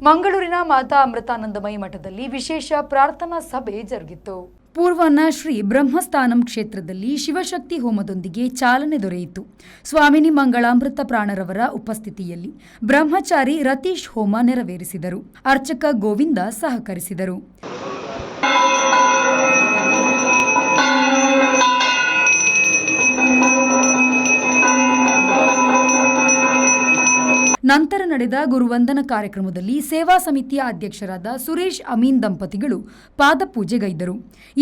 ಮಂಗಳೂರಿನ ಮಾತಾ ಅಮೃತಾನಂದಮಯಿ ಮಠದಲ್ಲಿ ವಿಶೇಷ ಪ್ರಾರ್ಥನಾ ಸಭೆ ಜರುಗಿತು. ಪೂರ್ವನ ಶ್ರೀ ಬ್ರಹ್ಮಸ್ಥಾನಂ ಕ್ಷೇತ್ರದಲ್ಲಿ ಶಿವಶಕ್ತಿ ಹೋಮದೊಂದಿಗೆ ಚಾಲನೆ ದೊರೆಯಿತು. ಸ್ವಾಮಿನಿ ಮಂಗಳಾಮೃತ ಪ್ರಾಣರವರ ಉಪಸ್ಥಿತಿಯಲ್ಲಿ ಬ್ರಹ್ಮಚಾರಿ ರತೀಶ್ ಹೋಮ ನೆರವೇರಿಸಿದರು. ಅರ್ಚಕ ಗೋವಿಂದ ಸಹಕರಿಸಿದರು. ನಂತರ ನಡೆದ ಗುರುವಂದನ ಕಾರ್ಯಕ್ರಮದಲ್ಲಿ ಸೇವಾ ಸಮಿತಿಯ ಅಧ್ಯಕ್ಷರಾದ ಸುರೇಶ್ ಅಮೀನ್ ದಂಪತಿಗಳು ಪಾದಪೂಜೆಗೈದರು.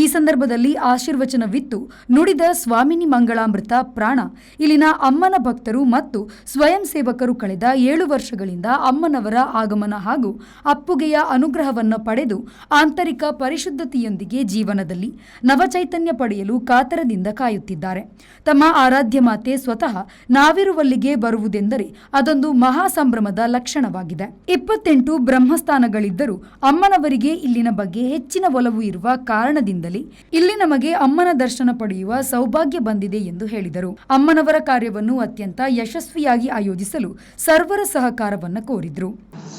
ಈ ಸಂದರ್ಭದಲ್ಲಿ ಆಶೀರ್ವಚನವಿತ್ತು ನುಡಿದ ಸ್ವಾಮಿನಿ ಮಂಗಳಾಮೃತ ಪ್ರಾಣ ಇಲ್ಲಿನ ಅಮ್ಮನ ಭಕ್ತರು ಮತ್ತು ಸ್ವಯಂ ಸೇವಕರು ಕಳೆದ 7 ವರ್ಷಗಳಿಂದ ಅಮ್ಮನವರ ಆಗಮನ ಹಾಗೂ ಅಪ್ಪುಗೆಯ ಅನುಗ್ರಹವನ್ನು ಪಡೆದು ಆಂತರಿಕ ಪರಿಶುದ್ಧತೆಯೊಂದಿಗೆ ಜೀವನದಲ್ಲಿ ನವಚೈತನ್ಯ ಪಡೆಯಲು ಕಾತರದಿಂದ ಕಾಯುತ್ತಿದ್ದಾರೆ. ತಮ್ಮ ಆರಾಧ್ಯ ಮಾತೆ ಸ್ವತಃ ನಾವಿರುವಲ್ಲಿಗೆ ಬರುವುದೆಂದರೆ ಅದೊಂದು ಮಹಾ ಸಂಭ್ರಮದ ಲಕ್ಷಣವಾಗಿದೆ. 28 ಬ್ರಹ್ಮಸ್ಥಾನಗಳಿದ್ದರೂ ಅಮ್ಮನವರಿಗೆ ಇಲ್ಲಿನ ಬಗ್ಗೆ ಹೆಚ್ಚಿನ ಒಲವು ಇರುವ ಕಾರಣದಿಂದಲೇ ಇಲ್ಲಿ ನಮಗೆ ಅಮ್ಮನ ದರ್ಶನ ಪಡೆಯುವ ಸೌಭಾಗ್ಯ ಬಂದಿದೆ ಎಂದು ಹೇಳಿದರು. ಅಮ್ಮನವರ ಕಾರ್ಯವನ್ನು ಅತ್ಯಂತ ಯಶಸ್ವಿಯಾಗಿ ಆಯೋಜಿಸಲು ಸರ್ವರ ಸಹಕಾರವನ್ನು ಕೋರಿದ್ರು.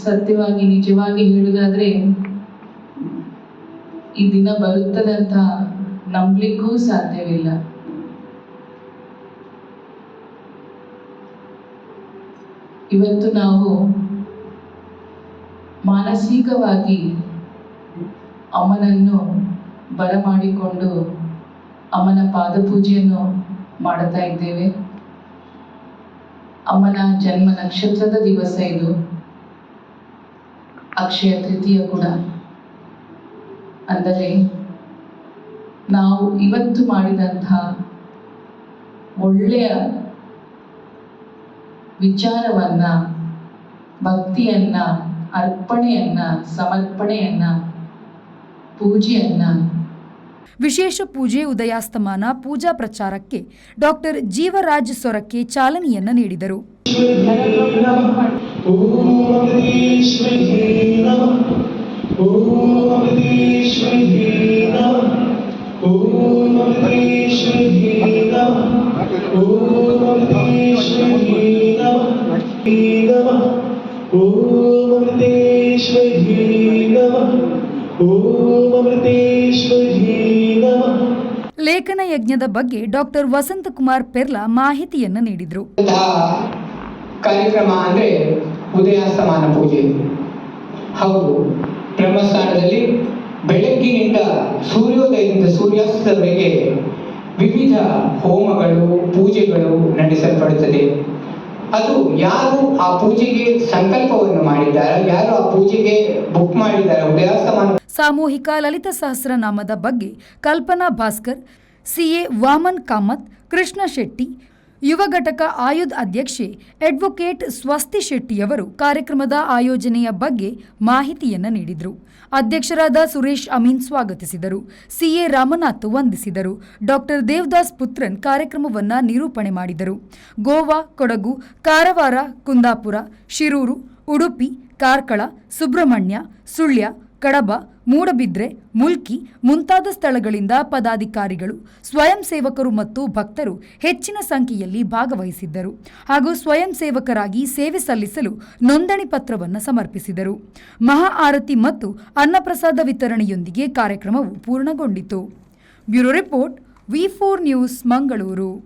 ಸತ್ಯವಾಗಿ ನಿಜವಾಗಿ ಹೇಳುವುದಾದ್ರೆ ಈ ದಿನ ಬರುತ್ತದಂತ ನಂಬಲಿಕ್ಕೂ ಸಾಧ್ಯವಿಲ್ಲ. ಇವತ್ತು ನಾವು ಮಾನಸಿಕವಾಗಿ ಅಮ್ಮನನ್ನು ಬರಮಾಡಿಕೊಂಡು ಅಮ್ಮನ ಪಾದಪೂಜೆಯನ್ನು ಮಾಡುತ್ತಾ ಇದ್ದೇವೆ. ಅಮ್ಮನ ಜನ್ಮ ನಕ್ಷತ್ರದ ದಿವಸ ಇದು, ಅಕ್ಷಯ ತೃತೀಯ ಕೂಡ. ಅಂದರೆ ನಾವು ಇವತ್ತು ಮಾಡಿದಂತಹ ಒಳ್ಳೆಯ ವಿಚಾರವನ್ನ, ಭಕ್ತಿಯನ್ನ, ಅರ್ಪಣೆಯನ್ನ, ಸಮರ್ಪಣೆಯನ್ನ, ಪೂಜೆಯನ್ನ. ವಿಶೇಷ ಪೂಜೆ ಉದಯಾಸ್ತಮಾನ ಪೂಜಾ ಪ್ರಚಾರಕ್ಕೆ ಡಾಕ್ಟರ್ ಜೀವರಾಜ್ ಸೊರಕೆ ಚಾಲನೆಯನ್ನ ನೀಡಿದರು. ಲೇಖನ ಯಜ್ಞದ ಬಗ್ಗೆ ಡಾಕ್ಟರ್ ವಸಂತಕುಮಾರ್ ಪೆರ್ಲಾ ಮಾಹಿತಿಯನ್ನು ನೀಡಿದರು. ಕಾರ್ಯಕ್ರಮ ಅಂದ್ರೆ ಉದಯಾಸ್ತಮಾನ ಪೂಜೆ. ಹೌದು, ಬ್ರಹ್ಮಸ್ಥಾನದಲ್ಲಿ ಬೆಳಗ್ಗಿನಿಂದ ಸೂರ್ಯೋದಯದಿಂದ ಸೂರ್ಯಾಸ್ತದವರೆಗೆ ವಿವಿಧ ಹೋಮಗಳು, ಪೂಜೆಗಳು ನಡೆಸಲ್ಪಡುತ್ತದೆ. ಅದು ಯಾರು ಆ ಪೂಜೆಗೆ ಸಂಕಲ್ಪವನ್ನು ಮಾಡಿದ್ದಾರೆ, ಯಾರು ಆ ಪೂಜೆಗೆ ಬುಕ್ ಮಾಡಿದ್ದಾರೆ, ಉದಯಾಸ್ತಮಾನ ಸಾಮೂಹಿಕ ಲಲಿತ ಸಹಸ್ರನಾಮದ ಬಗ್ಗೆ ಕಲ್ಪನಾ ಭಾಸ್ಕರ್, ಸಿಎ ವಾಮನ್ ಕಾಮತ್, ಕೃಷ್ಣ ಶೆಟ್ಟಿ, ಯುವ ಘಟಕ ಆಯುಧ್ ಅಧ್ಯಕ್ಷೆ ಅಡ್ವೊಕೇಟ್ ಸ್ವಸ್ತಿ ಶೆಟ್ಟಿಯವರು ಕಾರ್ಯಕ್ರಮದ ಆಯೋಜನೆಯ ಬಗ್ಗೆ ಮಾಹಿತಿಯನ್ನು ನೀಡಿದರು. ಅಧ್ಯಕ್ಷರಾದ ಸುರೇಶ್ ಅಮೀನ್ ಸ್ವಾಗತಿಸಿದರು. ಸಿಎ ರಾಮನಾಥ್ ವಂದಿಸಿದರು. ಡಾಕ್ಟರ್ ದೇವದಾಸ್ ಪುತ್ರನ್ ಕಾರ್ಯಕ್ರಮವನ್ನು ನಿರೂಪಣೆ ಮಾಡಿದರು. ಗೋವಾ, ಕೊಡಗು, ಕಾರವಾರ, ಕುಂದಾಪುರ, ಶಿರೂರು, ಉಡುಪಿ, ಕಾರ್ಕಳ, ಸುಬ್ರಹ್ಮಣ್ಯ, ಸುಳ್ಯ, ಕಡಬ, ಮೂಡಬಿದ್ರೆ, ಮುಲ್ಕಿ ಮುಂತಾದ ಸ್ಥಳಗಳಿಂದ ಪದಾಧಿಕಾರಿಗಳು, ಸ್ವಯಂ ಸೇವಕರು ಮತ್ತು ಭಕ್ತರು ಹೆಚ್ಚಿನ ಸಂಖ್ಯೆಯಲ್ಲಿ ಭಾಗವಹಿಸಿದ್ದರು ಹಾಗೂ ಸ್ವಯಂ ಸೇವಕರಾಗಿ ಸೇವೆ ಸಲ್ಲಿಸಲು ನೋಂದಣಿ ಪತ್ರವನ್ನು ಸಮರ್ಪಿಸಿದರು. ಮಹಾ ಆರತಿ ಮತ್ತು ಅನ್ನಪ್ರಸಾದ ವಿತರಣೆಯೊಂದಿಗೆ ಕಾರ್ಯಕ್ರಮವು ಪೂರ್ಣಗೊಂಡಿತು. ಬ್ಯೂರೋ ರಿಪೋರ್ಟ್, ವಿ4 ನ್ಯೂಸ್, ಮಂಗಳೂರು.